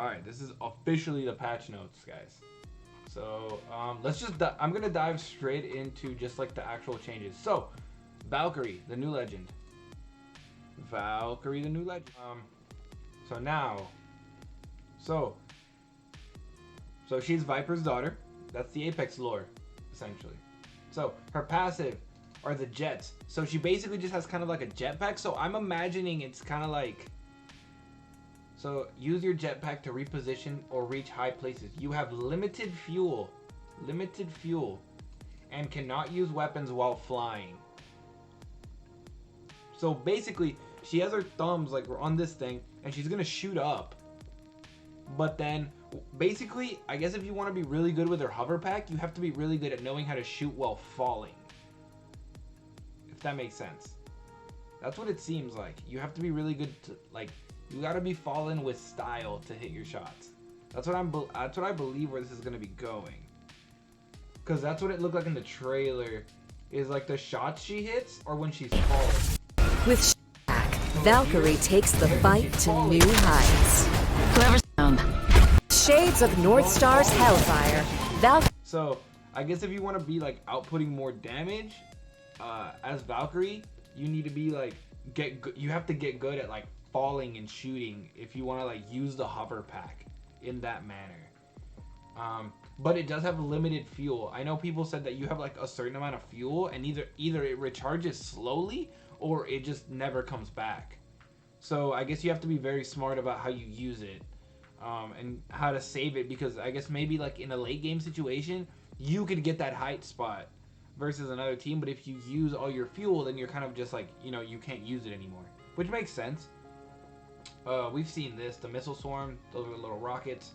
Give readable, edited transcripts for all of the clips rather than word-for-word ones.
Alright, this is officially the patch notes, guys. So, let's just, I'm gonna dive straight into just like the actual changes. So, Valkyrie, the new legend. Valkyrie, the new legend. So now, so she's Viper's daughter. That's the Apex lore, essentially. So, her passive are the jets. So she basically just has kind of like a jetpack. So I'm imagining it's kind of like, so use your jetpack to reposition or reach high places. You have limited fuel, and cannot use weapons while flying. So basically, she has her thumbs like on this thing, and she's gonna shoot up. But then, basically, I guess if you want to be really good with her hover pack, you have to be really good at knowing how to shoot while falling. If that makes sense. That's what it seems like. You have to be really good to, like, you gotta be falling with style to hit your shots. That's what I believe where this is gonna be going. Cause that's what it looked like in the trailer. Is like the shots she hits or when she's falling. With Valkyrie takes the fight to new heights. Whoever's found. Shades of North Star's Hellfire. So I guess if you want to be like outputting more damage, as Valkyrie, you need to be like you have to get good at like falling and shooting if you want to like use the hover pack in that manner. But it does have limited fuel. I know people said that you have like a certain amount of fuel, and either it recharges slowly or it just never comes back. So I guess you have to be very smart about how you use it, and how to save it, because I guess maybe like in a late game situation you could get that height spot versus another team, but if you use all your fuel, then you're kind of just like, you know, you can't use it anymore, which makes sense. We've seen this, the missile swarm, those are the little rockets.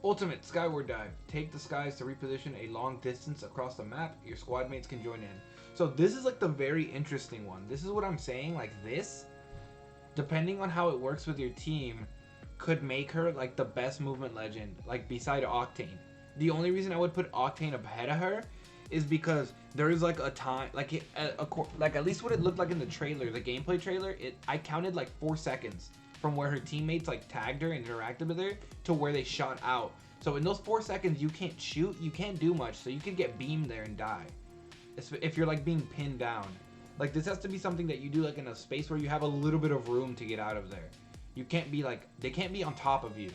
Ultimate skyward dive. Take the skies to reposition a long distance across the map. Your squad mates can join in. So this is like the very interesting one. This is what I'm saying, like this, depending on how it works with your team, could make her like the best movement legend, like beside Octane. The only reason I would put Octane ahead of her is because there is like a time, like like at least what it looked like in the trailer, the gameplay trailer, I counted like 4 seconds from where her teammates like tagged her and interacted with her to where they shot out. So in those 4 seconds, you can't shoot, you can't do much, so you could get beamed there and die if you're like being pinned down. Like this has to be something that you do like in a space where you have a little bit of room to get out of there. You can't be like, they can't be on top of you.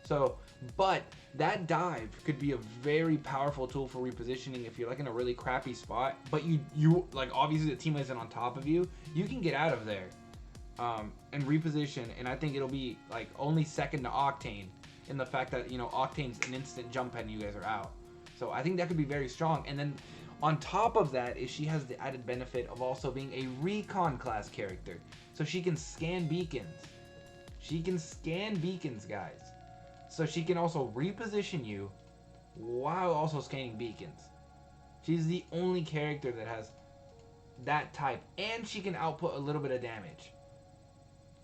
So, but that dive could be a very powerful tool for repositioning if you're like in a really crappy spot, but you like, obviously the team isn't on top of you, you can get out of there and reposition, and I think it'll be like only second to Octane in the fact that, you know, Octane's an instant jump pad and you guys are out. So I think that could be very strong. And then on top of that is she has the added benefit of also being a recon class character. So she can scan beacons. She can scan beacons, guys. So she can also reposition you while also scanning beacons. She's the only character that has that type, and she can output a little bit of damage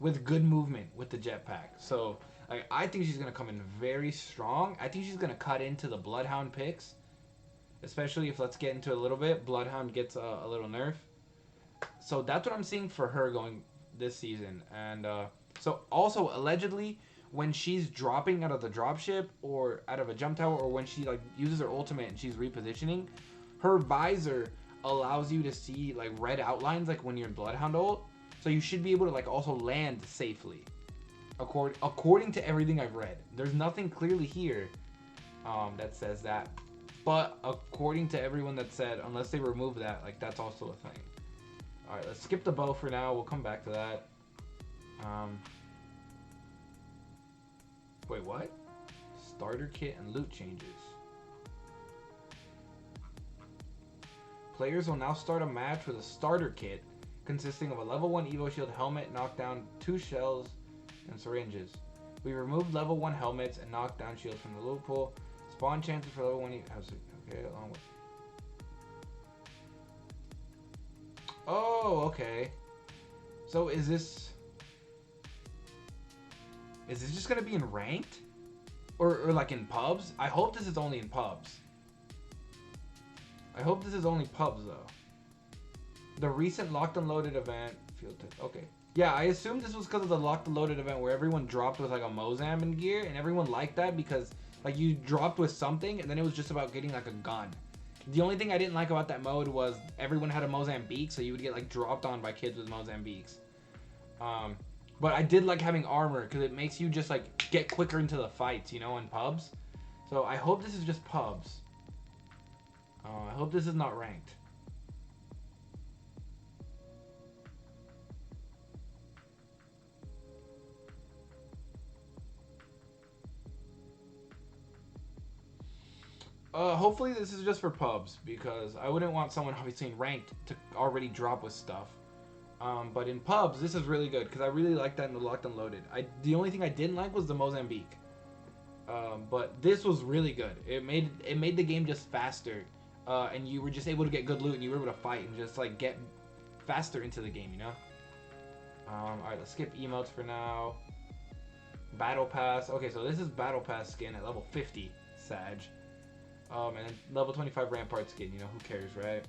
with good movement with the jetpack. So I think she's going to come in very strong. I think she's going to cut into the Bloodhound picks, especially if, let's get into a little bit, Bloodhound gets a little nerf. So that's what I'm seeing for her going this season. And so also allegedly, when she's dropping out of the dropship or out of a jump tower, or when she like uses her ultimate and she's repositioning, her visor allows you to see like red outlines like when you're in Bloodhound ult. So you should be able to like also land safely, according to everything I've read. There's nothing clearly here that says that, but according to everyone that said, unless they remove that, like that's also a thing. All right, let's skip the bow for now. We'll come back to that. Wait, what? Starter kit and loot changes. Players will now start a match with a starter kit consisting of a level 1 Evo Shield helmet, knockdown, 2 shells, and syringes. We removed level 1 helmets and knockdown shields from the loot pool. Spawn chances for level 1 okay, along with... Oh, okay. So is this just gonna be in ranked? Or like in pubs? I hope this is only in pubs. I hope this is only pubs though. The recent locked and loaded event field tip. Okay. Yeah, I assumed this was because of the locked and loaded event where everyone dropped with like a Mozam in gear, and everyone liked that because like you dropped with something and then it was just about getting like a gun. The only thing I didn't like about that mode was everyone had a Mozambique, so you would get like dropped on by kids with Mozambiques. But I did like having armor because it makes you just like get quicker into the fights, you know, in pubs. So I hope this is just pubs. I hope this is not ranked. Hopefully this is just for pubs, because I wouldn't want someone obviously in ranked to already drop with stuff. But in pubs, this is really good, because I really like that in the locked and loaded. The only thing I didn't like was the Mozambique. But this was really good. It made the game just faster, and you were just able to get good loot, and you were able to fight and just like get faster into the game, you know. All right, let's skip emotes for now. Battle Pass. Okay, so this is Battle Pass skin at level 50, Sag. And then level 25 Rampart skin. You know, who cares, right?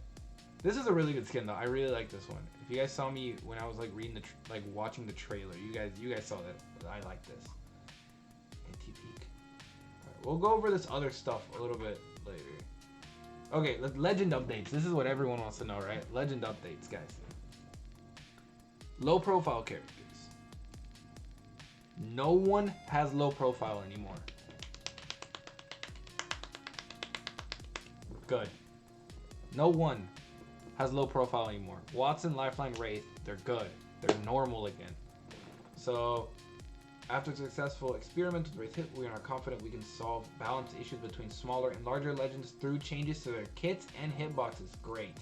This is a really good skin though. I really like this one. If you guys saw me when I was like reading watching the trailer, you guys saw that I like this. Anti-peak. Alright, we'll go over this other stuff a little bit later. Okay, legend updates. This is what everyone wants to know, right? Legend updates, guys. Low profile characters. No one has low profile anymore. Good. No one has low profile anymore. Watson, Lifeline, Wraith, they're good. They're normal again. So, after a successful experiment with Wraith Hit, we are confident we can solve balance issues between smaller and larger legends through changes to their kits and hitboxes. Great.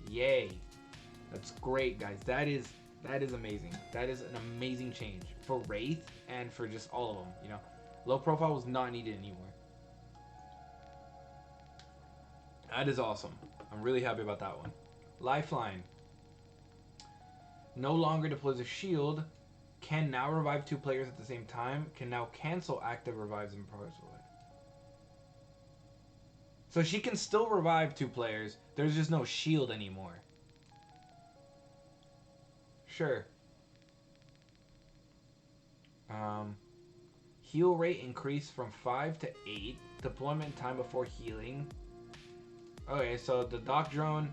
Yay. That's great, guys. That is amazing. That is an amazing change for Wraith and for just all of them, you know. Low profile was not needed anymore. That is awesome. I'm really happy about that one. Lifeline. No longer deploys a shield. Can now revive 2 players at the same time. Can now cancel active revives in progress. So she can still revive 2 players. There's just no shield anymore. Sure. Heal rate increased from 5 to 8. Deployment time before healing. Okay, so the Doc Drone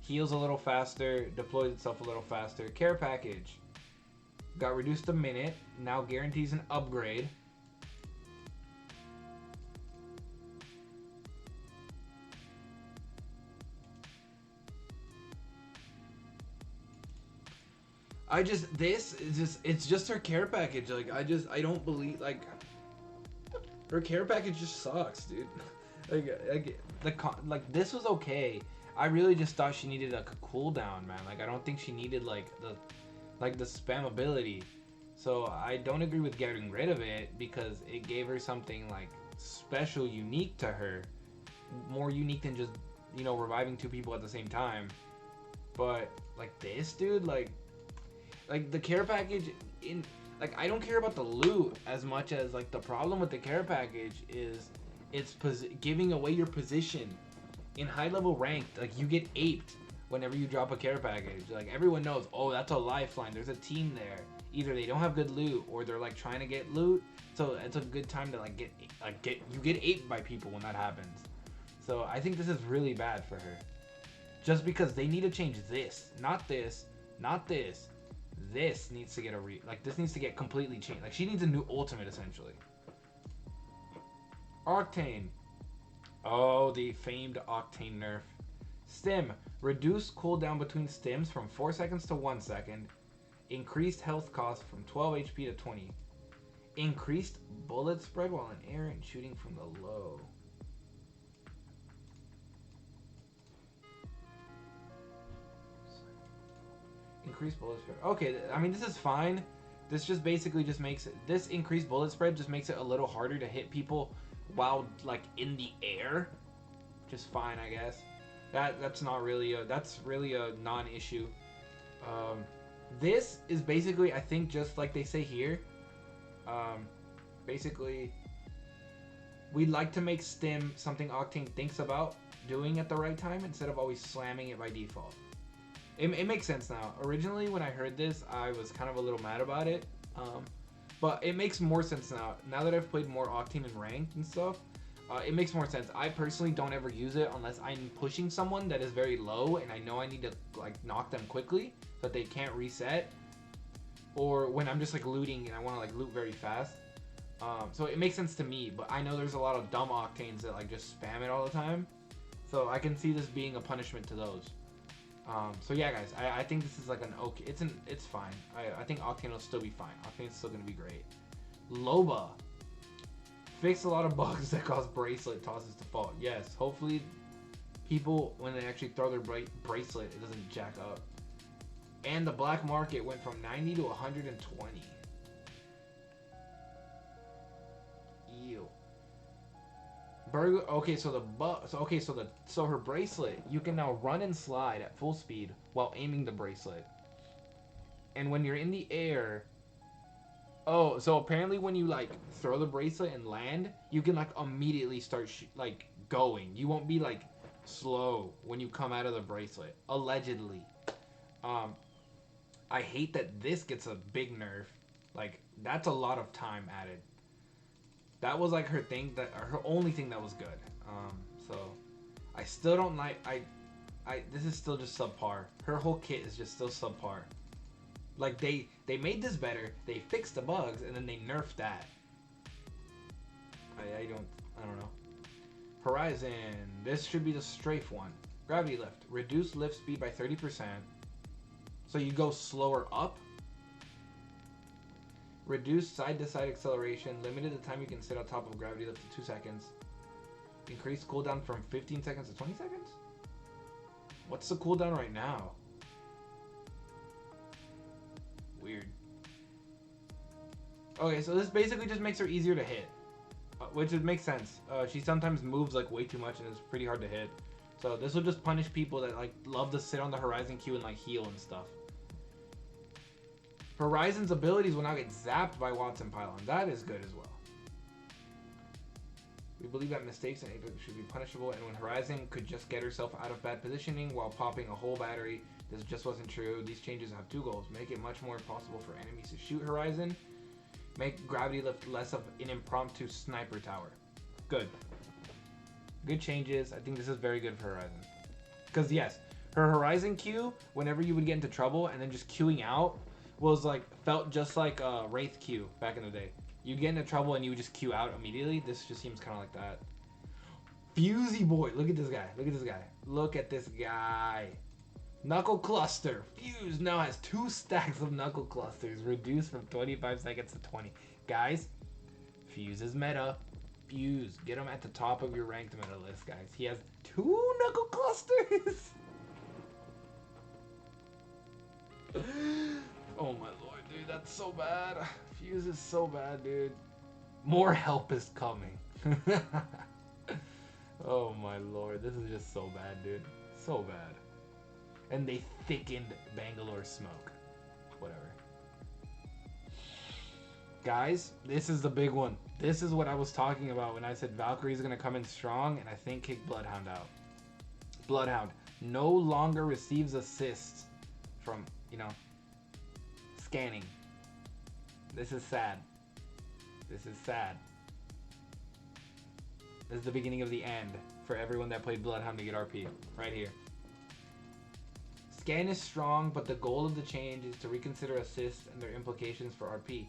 heals a little faster, deploys itself a little faster. Care package got reduced a minute, now guarantees an upgrade. It's just her care package. Like, I don't believe, like, her care package just sucks, dude. Like this was okay. I really just thought she needed a cooldown, man. Like, I don't think she needed like the spam ability. So I don't agree with getting rid of it, because it gave her something like special, unique to her, more unique than just, you know, reviving 2 people at the same time. But like this, dude, like the care package like, I don't care about the loot as much as like the problem with the care package is it's giving away your position. In high level ranked, like, you get aped whenever you drop a care package. Like, everyone knows, oh, that's a lifeline. There's a team there. Either they don't have good loot or they're like trying to get loot. So it's a good time to like you get aped by people when that happens. So I think this is really bad for her. Just because they need to change this, not this, not this. This needs to get this needs to get completely changed. Like, she needs a new ultimate essentially. Octane. Oh, the famed Octane nerf. Stim. Reduce cooldown between stims from 4 seconds to 1 second. Increased health cost from 12 HP to 20. Increased bullet spread while in air and shooting from the low. Increased bullet spread. Okay, I mean, this is fine. This just basically just makes it... This increased bullet spread just makes it a little harder to hit people while, like, in the air. Just fine, I guess. That's not really a... That's really a non-issue. This is basically, I think, just like they say here. Basically, we'd like to make Stim something Octane thinks about doing at the right time instead of always slamming it by default. It makes sense now. Originally, when I heard this, I was kind of a little mad about it. But it makes more sense now. Now that I've played more Octane and Ranked and stuff, it makes more sense. I personally don't ever use it unless I'm pushing someone that is very low and I know I need to like knock them quickly so that they can't reset. Or when I'm just like looting and I want to like loot very fast. So it makes sense to me, but I know there's a lot of dumb Octanes that like just spam it all the time. So I can see this being a punishment to those. So yeah, guys, I think this is like an okay. It's fine. I think Octane will still be fine. Octane's still gonna be great. Loba fixed a lot of bugs that cause bracelet tosses to fall. Yes, hopefully people when they actually throw their bracelet, it doesn't jack up. And the black market went from 90 to 120. Ew. Okay, so so her bracelet, you can now run and slide at full speed while aiming the bracelet. And when you're in the air, oh, so apparently when you like throw the bracelet and land, you can like immediately start like going. You won't be like slow when you come out of the bracelet, allegedly. I hate that this gets a big nerf. Like that's a lot of time added. That was like her thing, her only thing that was good. So I still don't like. This is still just subpar. Her whole kit is just still subpar. Like they made this better. They fixed the bugs and then they nerfed that. I don't know. Horizon. This should be the strafe one. Gravity lift. Reduce lift speed by 30%. So you go slower up. Reduce side-to-side acceleration. Limited the time you can sit on top of gravity lift to 2 seconds. Increase cooldown from 15 seconds to 20 seconds? What's the cooldown right now? Weird. Okay, so this basically just makes her easier to hit. Which would make sense. She sometimes moves like way too much and it's pretty hard to hit. So this will just punish people that like love to sit on the Horizon Q and like heal and stuff. Horizon's abilities will now get zapped by Watson Pylon. That is good as well. We believe that mistakes in Apex should be punishable, and when Horizon could just get herself out of bad positioning while popping a whole battery, this just wasn't true. These changes have two goals. Make it much more possible for enemies to shoot Horizon. Make gravity lift less of an impromptu sniper tower. Good. Good changes. I think this is very good for Horizon. Because yes, her Horizon Q, whenever you would get into trouble and then just queuing out, was like felt just like Wraith Q back in the day. You get into trouble and you would just queue out immediately. This just seems kind of like that. Fusey boy, look at this guy. Look at this guy. Look at this guy. Knuckle cluster. Fuse now has 2 stacks of knuckle clusters, reduced from 25 seconds to 20. Guys, Fuse is meta. Fuse, get him at the top of your ranked meta list, guys. He has 2 knuckle clusters. Oh my lord, dude, that's so bad. Fuse is so bad, dude. More help is coming. Oh my lord, this is just so bad, dude. So bad. And they thickened Bangalore smoke. Whatever. Guys, this is the big one. This is what I was talking about when I said Valkyrie's gonna come in strong, and I think kick Bloodhound out. Bloodhound no longer receives assists from, scanning. This is sad. This is sad. This is the beginning of the end for everyone that played Bloodhound to get RP. Right here. Scan is strong, but the goal of the change is to reconsider assists and their implications for RP.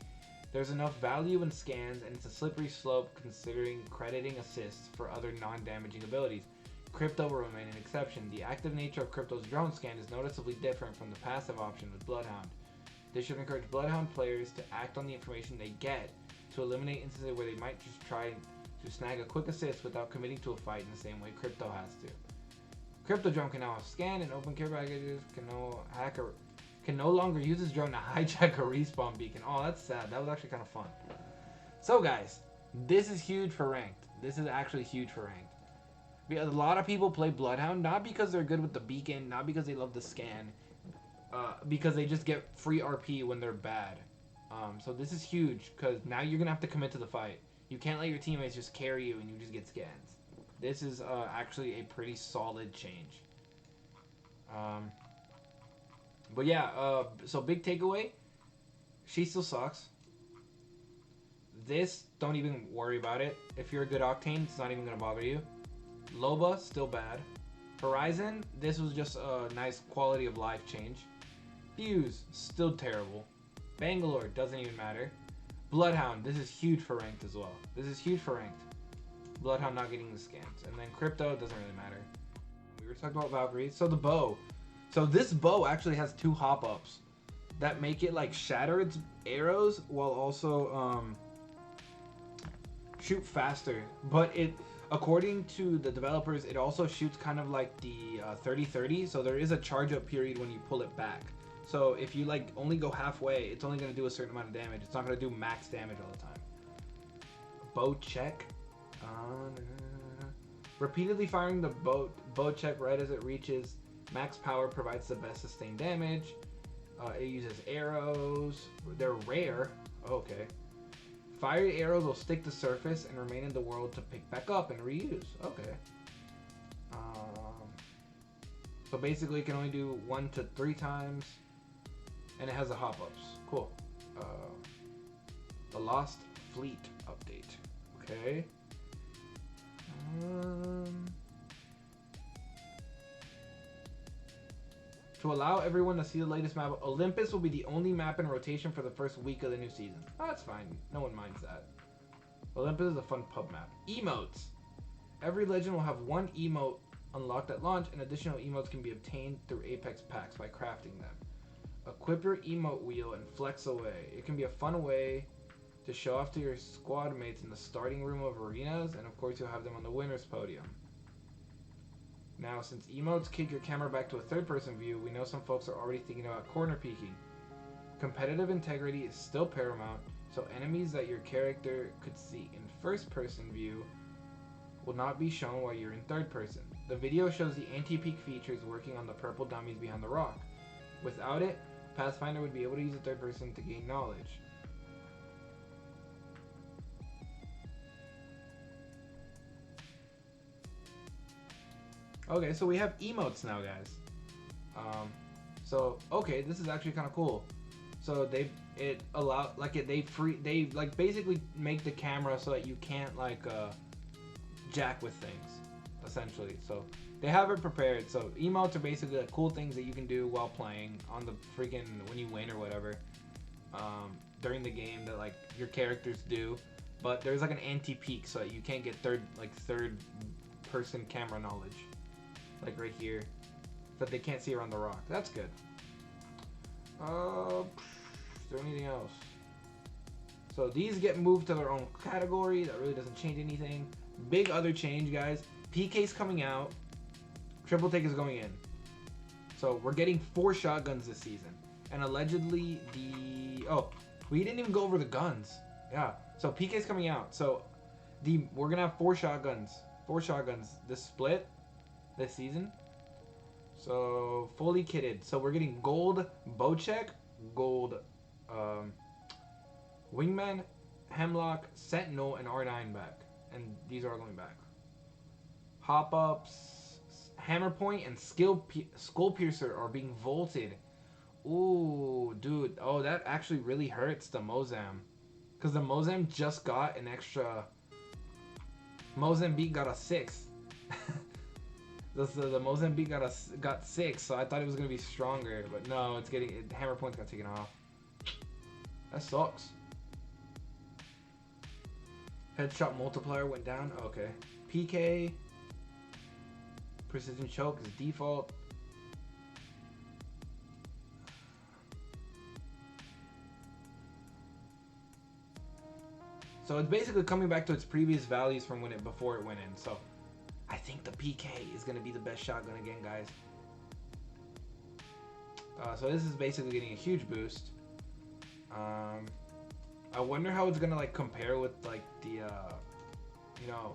There's enough value in scans, and it's a slippery slope considering crediting assists for other non-damaging abilities. Crypto will remain an exception. The active nature of Crypto's drone scan is noticeably different from the passive option with Bloodhound. This should encourage Bloodhound players to act on the information they get to eliminate instances where they might just try to snag a quick assist without committing to a fight in the same way Crypto has to. Crypto drone can now have scan and open care packages, can no longer use his drone to hijack a respawn beacon. Oh, that's sad. That was actually kind of fun. So guys, this is huge for ranked. This is actually huge for ranked. Because a lot of people play Bloodhound, not because they're good with the beacon, not because they love the scan, because they just get free RP when they're bad. So this is huge, because now you're going to have to commit to the fight. You can't let your teammates just carry you and you just get scans. This is actually a pretty solid change. But yeah, so big takeaway. She still sucks. This, don't even worry about it. If you're a good Octane, it's not even gonna bother you. Loba, still bad. Horizon, this was just a nice quality of life change. Fuse, still terrible. Bangalore, doesn't even matter. Bloodhound, this is huge for ranked as well. This is huge for ranked. Bloodhound not getting the scans. And then Crypto, doesn't really matter. We were talking about Valkyrie. So the bow. So this bow actually has 2 hop-ups that make it like shatter its arrows while also shoot faster. But it, according to the developers, it also shoots kind of like the 30-30. So there is a charge-up period when you pull it back. So if you like only go halfway, it's only going to do a certain amount of damage. It's not going to do max damage all the time. Bow check. Repeatedly firing the bow check right as it reaches max power provides the best sustained damage. It uses arrows. They're rare. Okay. Fiery arrows will stick to surface and remain in the world to pick back up and reuse. Okay. So basically, it can only do 1 to 3 times. And it has the hop-ups. Cool. The Lost Fleet update. Okay. To allow everyone to see the latest map, Olympus will be the only map in rotation for the first week of the new season. Oh, that's fine. No one minds that. Olympus is a fun pub map. Emotes. Every legend will have 1 emote unlocked at launch, and additional emotes can be obtained through Apex packs by crafting them. Equip your emote wheel and flex away. It can be a fun way to show off to your squad mates in the starting room of arenas, and of course you'll have them on the winner's podium. Now, since emotes kick your camera back to a third-person view, we know some folks are already thinking about corner peeking. Competitive integrity is still paramount, so enemies that your character could see in first-person view will not be shown while you're in third-person. The video shows the anti-peek features working on the purple dummies behind the rock. Without it, Pathfinder would be able to use a third person to gain knowledge. Okay, so we have emotes now, guys. Okay, this is actually kind of cool. So they basically make the camera so that you can't like jack with things, essentially. So they have it prepared. So emotes are basically like cool things that you can do while playing on the freaking when you win or whatever during the game that like your characters do. But there's like an anti-peek so that you can't get third person camera knowledge, like right here, that they can't see around the rock. That's good. Is there anything else? So these get moved to their own category. That really doesn't change anything. Big other change, guys. PK's coming out. Triple take is going in. So we're getting 4 shotguns this season. And allegedly we didn't even go over the guns. Yeah. So PK's coming out. So we're gonna have 4 shotguns. 4 shotguns this split this season. So fully kitted. So we're getting gold Bocek, gold Wingman, Hemlock, Sentinel, and R9 back. And these are all going back. Hop ups, Hammer Point, and Skull Piercer are being vaulted. Ooh, dude. Oh, that actually really hurts the Mozam. Because the Mozam just got an extra. Mozambique got a 6. the Mozambique got 6, so I thought it was gonna be stronger, but no, Hammer Points got taken off. That sucks. Headshot multiplier went down. Okay. PK. Precision choke is default. So it's basically coming back to its previous values from before it went in. So I think the PK is gonna be the best shotgun again, guys. So this is basically getting a huge boost. I wonder how it's gonna like compare with like the,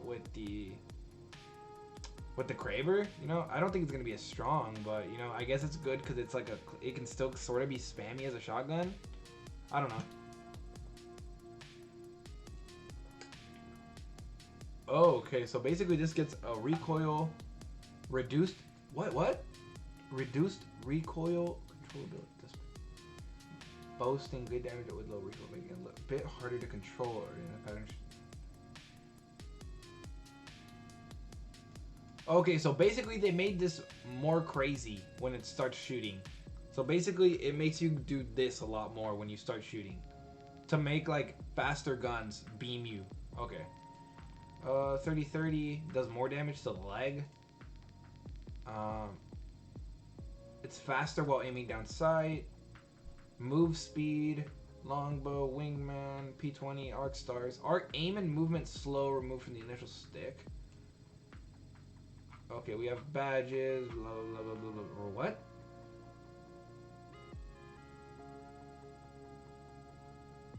with the Kraber. You know, I don't think it's gonna be as strong, but you know, I guess it's good because it's like it can still sort of be spammy as a shotgun. I don't know. Oh, okay, so basically this gets a recoil reduced. What? Reduced recoil total ability. Boasting good damage with low recoil, making it a bit harder to control or in a pattern. Okay, so basically they made this more crazy when it starts shooting. So basically it makes you do this a lot more when you start shooting. To make like faster guns beam you. Okay. 30-30 does more damage to the leg. It's faster while aiming down sight. Move speed, longbow, wingman, P20, arc stars. Arc aim and movement slow removed from the initial stick. Okay, we have badges, blah blah blah blah blah. Or what?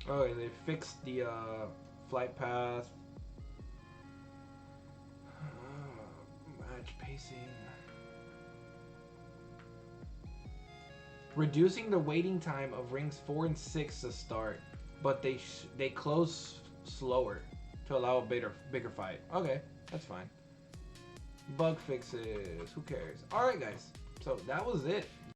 Oh, they fixed the flight path. Match pacing. Reducing the waiting time of rings 4 and 6 to start, but they close slower to allow a bigger fight. Okay, that's fine. Bug fixes, who cares? Alright guys, so that was it.